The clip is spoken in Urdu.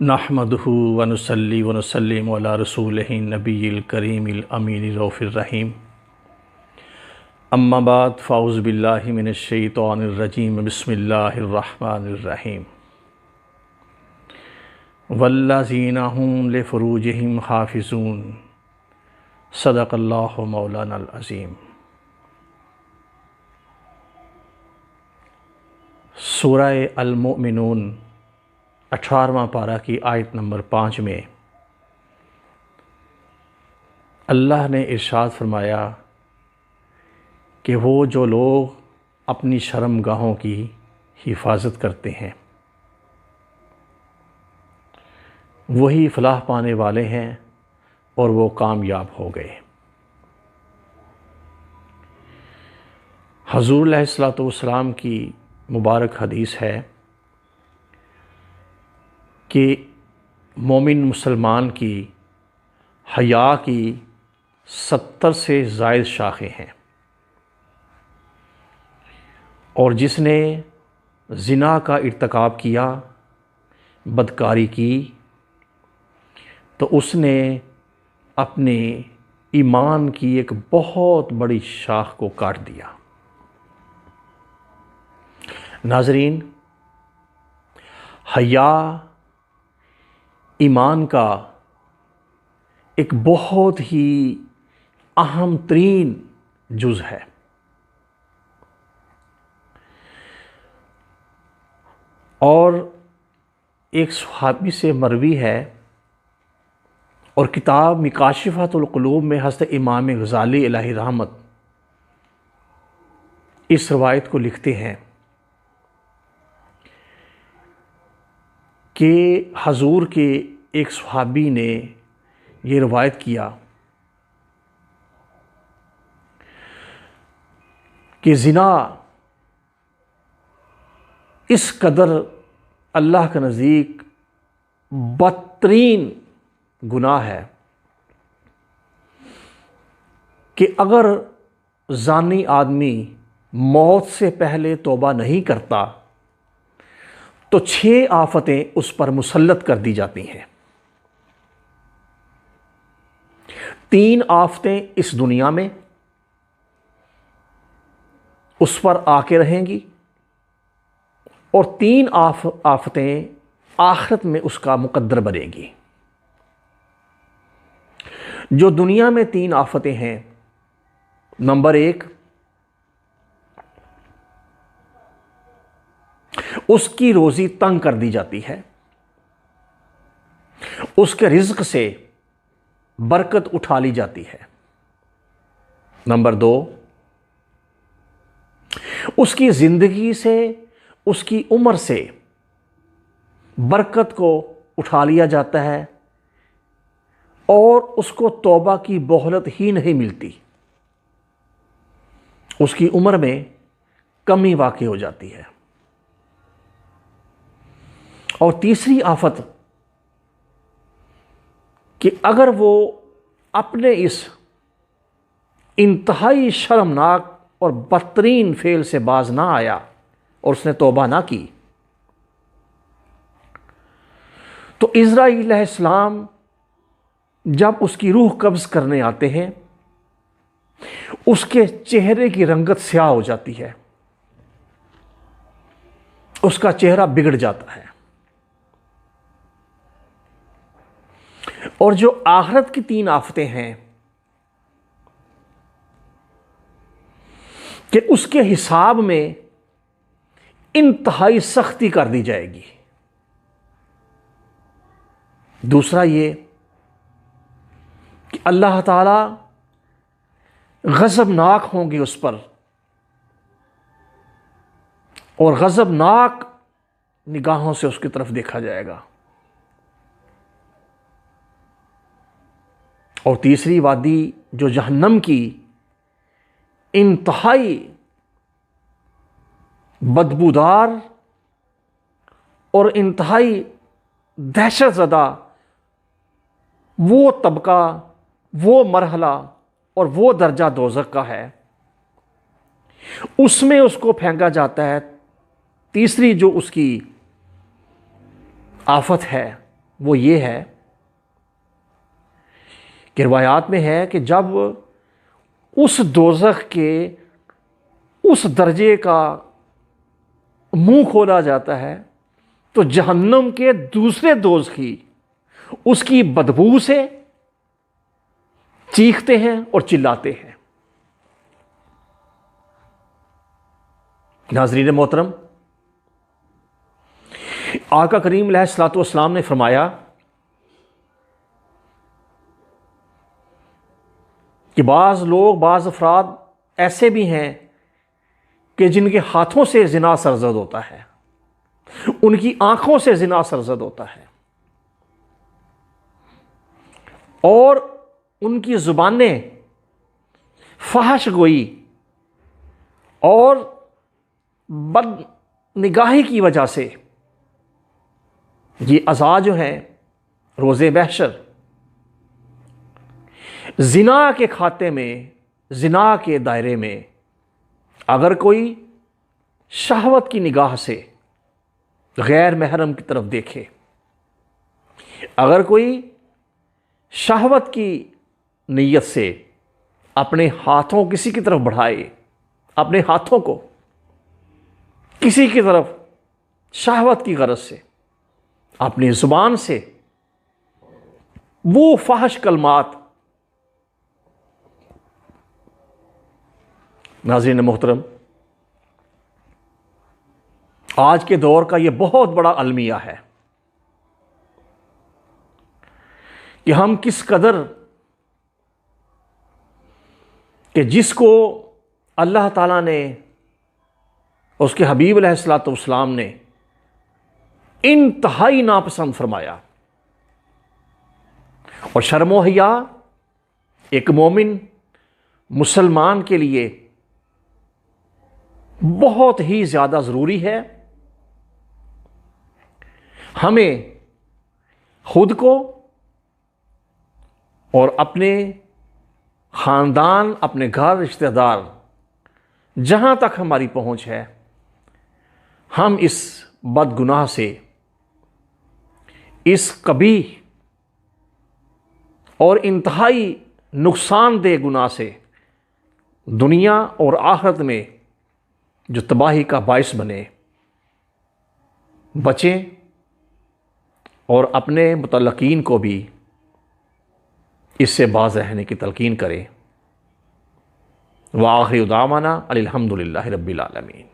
نحمدہ ونصلی ونسلم علی رسولہ النبی الکریم الامین الرؤوف الرحیم اما بعد فاعوذ باللہ من الشیطان الرجیم بسم اللہ الرحمن الرحیم والذین هم لفروجہم حافظون صدق اللہ مولانا العظیم۔ سورہ المؤمنون 18واں پارہ کی آیت نمبر 5 میں اللہ نے ارشاد فرمایا کہ وہ جو لوگ اپنی شرم گاہوں کی حفاظت کرتے ہیں وہی فلاح پانے والے ہیں اور وہ کامیاب ہو گئے۔ حضور علیہ الصلوۃ والسلام کی مبارک حدیث ہے کہ مومن مسلمان کی حیا کی 70 سے زائد شاخیں ہیں، اور جس نے زنا کا ارتکاب کیا، بدکاری کی، تو اس نے اپنے ایمان کی ایک بہت بڑی شاخ کو کاٹ دیا۔ ناظرین، حیا ایمان کا ایک بہت ہی اہم ترین جز ہے۔ اور ایک صحابی سے مروی ہے، اور کتاب مکاشفۃ القلوب میں حضرت امام غزالی علیہ رحمت اس روایت کو لکھتے ہیں کہ حضور کے ایک صحابی نے یہ روایت کیا کہ زنا اس قدر اللہ کے نزدیک بدترین گناہ ہے کہ اگر زانی آدمی موت سے پہلے توبہ نہیں کرتا تو 6 آفتیں اس پر مسلط کر دی جاتی ہیں۔ 3 آفتیں اس دنیا میں اس پر آ کے رہیں گی، اور 3 آفتیں آخرت میں اس کا مقدر بنے گی۔ جو دنیا میں 3 آفتیں ہیں، نمبر 1، اس کی روزی تنگ کر دی جاتی ہے، اس کے رزق سے برکت اٹھا لی جاتی ہے۔ نمبر 2، اس کی زندگی سے، اس کی عمر سے برکت کو اٹھا لیا جاتا ہے، اور اس کو توبہ کی مہلت ہی نہیں ملتی، اس کی عمر میں کمی واقع ہو جاتی ہے۔ اور تیسری آفت کہ اگر وہ اپنے اس انتہائی شرمناک اور بدترین فعل سے باز نہ آیا اور اس نے توبہ نہ کی، تو عزرائیل علیہ السلام جب اس کی روح قبض کرنے آتے ہیں، اس کے چہرے کی رنگت سیاہ ہو جاتی ہے، اس کا چہرہ بگڑ جاتا ہے۔ اور جو آخرت کی 3 آفتیں ہیں کہ اس کے حساب میں انتہائی سختی کر دی جائے گی۔ دوسرا یہ کہ اللہ تعالی غضبناک ہوں گے اس پر، اور غضبناک نگاہوں سے اس کی طرف دیکھا جائے گا۔ اور تیسری وادی جو جہنم کی انتہائی بدبودار اور انتہائی دہشت زدہ وہ طبقہ، وہ مرحلہ اور وہ درجہ دوزخ کا ہے، اس میں اس کو پھینکا جاتا ہے۔ تیسری جو اس کی آفت ہے وہ یہ ہے کہ روایات میں ہے کہ جب اس دوزخ کے اس درجے کا منہ کھولا جاتا ہے تو جہنم کے دوسرے دوزخی اس کی بدبو سے چیختے ہیں اور چلاتے ہیں۔ ناظرین محترم، آقا کریم علیہ الصلوۃ والسلام نے فرمایا کہ بعض لوگ، بعض افراد ایسے بھی ہیں کہ جن کے ہاتھوں سے زنا سرزد ہوتا ہے، ان کی آنکھوں سے زنا سرزد ہوتا ہے، اور ان کی زبانیں فحش گوئی اور بد نگاہی کی وجہ سے یہ اعضاء جو ہیں روز محشر زنا کے کھاتے میں، زنا کے دائرے میں، اگر کوئی شہوت کی نگاہ سے غیر محرم کی طرف دیکھے، اگر کوئی شہوت کی نیت سے اپنے ہاتھوں کسی کی طرف بڑھائے، اپنے ہاتھوں کو کسی کی طرف شہوت کی غرض سے اپنی زبان سے وہ فحش کلمات، ناظرین محترم، آج کے دور کا یہ بہت بڑا المیہ ہے کہ ہم کس قدر کہ جس کو اللہ تعالیٰ نے، اس کے حبیب علیہ الصلوۃ والسلام نے انتہائی ناپسند فرمایا، اور شرم و حیا ایک مومن مسلمان کے لیے بہت ہی زیادہ ضروری ہے۔ ہمیں خود کو اور اپنے خاندان، اپنے گھر، رشتہ دار، جہاں تک ہماری پہنچ ہے، ہم اس بدگناہ سے، اس قبیح اور انتہائی نقصان دہ گناہ سے دنیا اور آخرت میں جو تباہی کا باعث بنے، بچیں اور اپنے متعلقین کو بھی اس سے باز رہنے کی تلقین کریں۔ وآخر دعوانا الحمد للہ رب العالمین۔